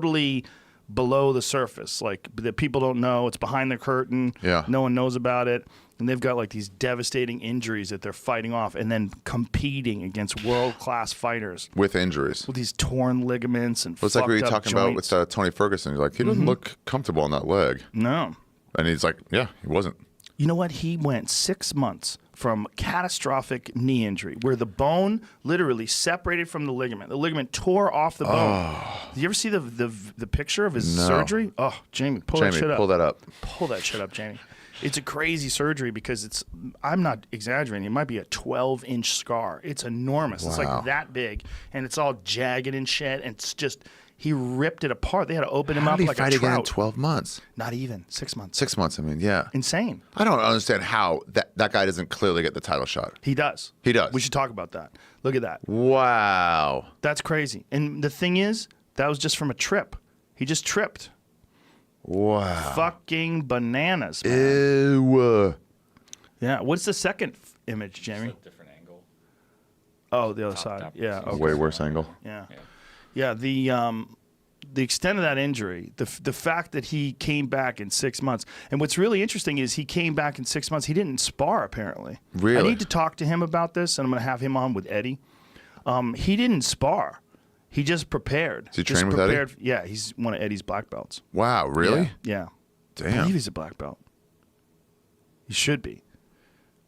totally below the surface, like that people don't know. It's behind the curtain. Yeah. No one knows about it. And they've got like these devastating injuries that they're fighting off and then competing against world-class fighters. With injuries. With these torn ligaments and It's like we were fucked up talking about joints. with Tony Ferguson. He's like, he doesn't look comfortable on that leg. No. And he's like, yeah, he wasn't. You know what? He went 6 months from catastrophic knee injury where the bone literally separated from the ligament. The ligament tore off the bone. Did you ever see the picture of his surgery? Oh, Jamie, pull that shit up. Pull that up. Pull that shit up, Jamie. It's a crazy surgery because it's, I'm not exaggerating, it might be a 12-inch scar. It's enormous. Wow. It's like that big, and it's all jagged and shit, and it's just, he ripped it apart. They had to open him up like a trout. How did he fight again in 12 months? Not even. 6 months. 6 months, I mean, yeah. Insane. I don't understand how that guy doesn't clearly get the title shot. He does. He does. We should talk about that. Look at that. Wow. That's crazy. And the thing is, that was just from a trip. He just tripped. Wow. Fucking bananas, man. Ew. Yeah. What's the second image, Jamie? It's a different angle. Oh, the other Top side. down. Yeah. A Okay. way worse angle. Yeah. Yeah. The extent of that injury, the fact that he came back in 6 months, and what's really interesting is he came back in 6 months. He didn't spar apparently. Really? I need to talk to him about this, and I'm going to have him on with Eddie. He didn't spar. He just prepared. Does he train with Eddie? Yeah, he's one of Eddie's black belts. Wow, really? Yeah. I Damn. believe he's a black belt. He should be.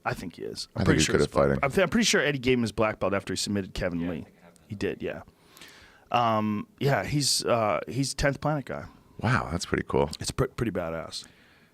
I think he is. I think he's good at fighting. I'm pretty sure Eddie gave him his black belt after he submitted Kevin Lee. He did, yeah. Yeah, he's 10th planet guy. Wow, that's pretty cool. It's pretty badass.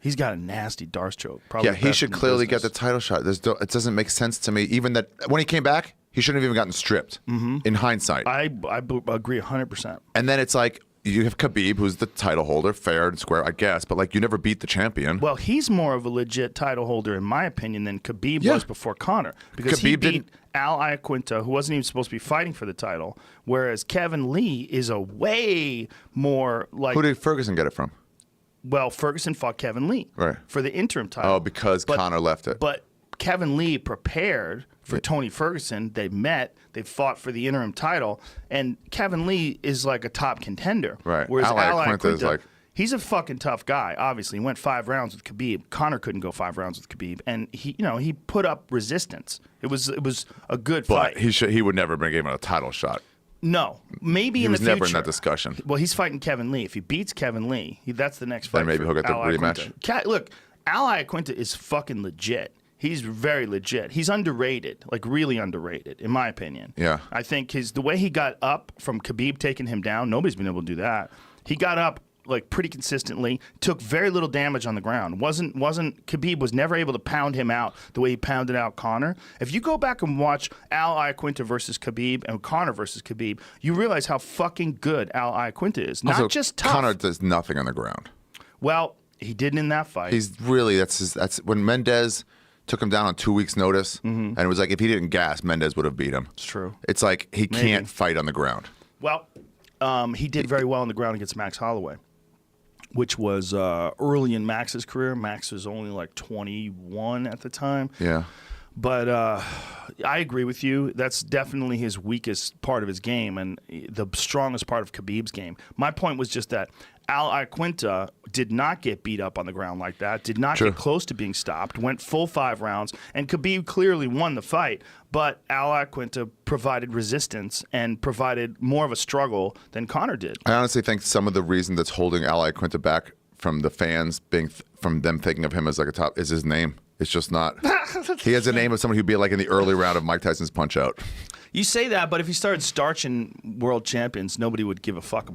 He's got a nasty Darce choke. Probably Yeah, he should clearly get the title shot. It doesn't make sense to me. Even that when he came back, he shouldn't have even gotten stripped. In hindsight, I agree 100%. and then it's like you have Khabib, who's the title holder, fair and square, I guess. But like, you never beat the champion. Well, he's more of a legit title holder, in my opinion, than Khabib was before Conor, because he Khabib beat didn't- Al Iaquinta, who wasn't even supposed to be fighting for the title, whereas Kevin Lee is a way more like. Who did Ferguson get it from? Well, Ferguson fought Kevin Lee for the interim title. Oh, because Conor left it. But Kevin Lee prepared for Tony Ferguson. They met. They fought for the interim title. And Kevin Lee is like a top contender. Right. Whereas Al Iaquinta is like... He's a fucking tough guy, obviously. He went 5 rounds with Khabib. Conor couldn't go 5 rounds with Khabib. And he put up resistance. It was a good fight. But he would never been given a title shot. No. Maybe in the future. He was never in that discussion. Well, he's fighting Kevin Lee. If he beats Kevin Lee, that's the next fight. Then maybe he'll get the rematch. Look, Al Iaquinta is fucking legit. He's very legit. He's underrated, like really underrated, in my opinion. Yeah. I think the way he got up from Khabib taking him down, nobody's been able to do that. He got up like pretty consistently, took very little damage on the ground. Khabib was never able to pound him out the way he pounded out Conor. If you go back and watch Al Iaquinta versus Khabib and Conor versus Khabib, you realize how fucking good Al Iaquinta is. Not Also, just tough. Conor does nothing on the ground. Well, he didn't in that fight. He's really that's when Mendez took him down on 2 weeks' notice, and it was like if he didn't gas, Mendez would have beat him. It's true. It's like he can't fight on the ground. Well, he did very well on the ground against Max Holloway, which was early in Max's career. Max was only like 21 at the time. Yeah. But I agree with you. That's definitely his weakest part of his game and the strongest part of Khabib's game. My point was just that Al Iaquinta did not get beat up on the ground like that, did not get close to being stopped, went full 5 rounds, and Khabib clearly won the fight. But Al Iaquinta provided resistance and provided more of a struggle than Conor did. I honestly think some of the reason that's holding Al Iaquinta back from the fans from them thinking of him as like a top is his name. It's just not. He has a name of someone who'd be like in the early round of Mike Tyson's Punch-Out. You say that, but if he started starching world champions, nobody would give a fuck about